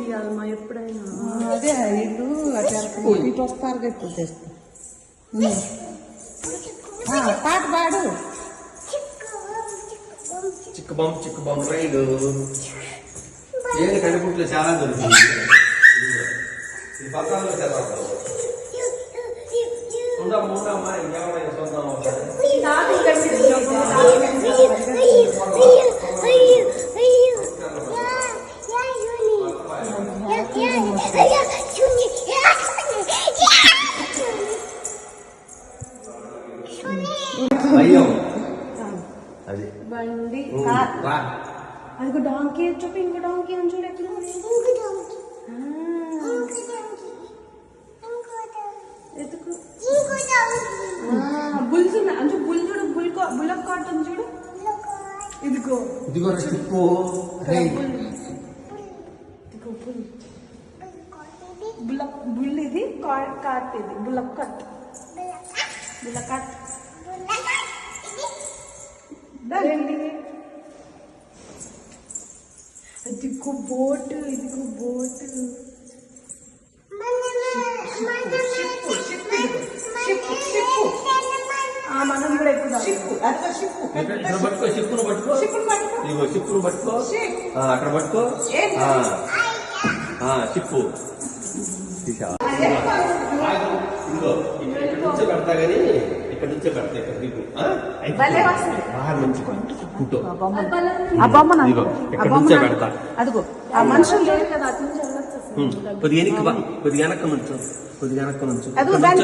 తీయాలమ్మా ఎప్పుడైనా. అదే ఇల్లు ఇటు వస్తారు ఇప్పుడు తెస్తా. పాట పాడు. చిక్కు బొమ్మ రైలు ఏంటి కడుపుట్లో చాలా దొరుకుతుంది. ఈ పక్కనలో చదవడం ఉండమ్మా ఇంకెవరైనా సొంతం అది బండి అది డాంకీ చూపి. ఇంకో డాంకీ అని చూడు ఎక్కడ ఎత్తుకు. బుల్స్ అంటే బుల్ చూడు. బుల్లక్ కార్ట్ ఉంది చూడు. ఇదిగో చిప్పు బుల్ ఇది కార్ట్ ఇది బుల్లక్ కట్. బుల్లక్ కట్ ఇదిగో బోట్. ఇదిగో బోట్. మనం కూడా ఎక్కువ చిప్పును పట్టుకో ఇదిగో చిప్పును పట్టుకో అక్కడ పట్టుకో చిప్పు తీసావా. ఇదిగో ఇక్కడ నుంచే పెడతా గానీ ఇక్కడ నుంచే పెడతా. ఇక్కడ దిగు బాగా మంచి ఫోటో ఇక్కడ నుంచే పెడతా. అదిగో ఆ మనుషులు కదా కొద్దిగా వెనక్కి నుంచు. కొద్దిగా వెనక్కి నుంచు.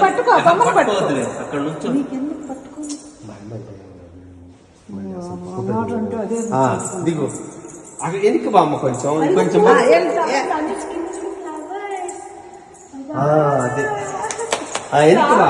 పట్టుకోవద్దులే అక్కడ నుంచు. దిగు అక్కడ వెనక్కి బామ్మ కొంచెం కొంచెం అదే వెనక్కి బా.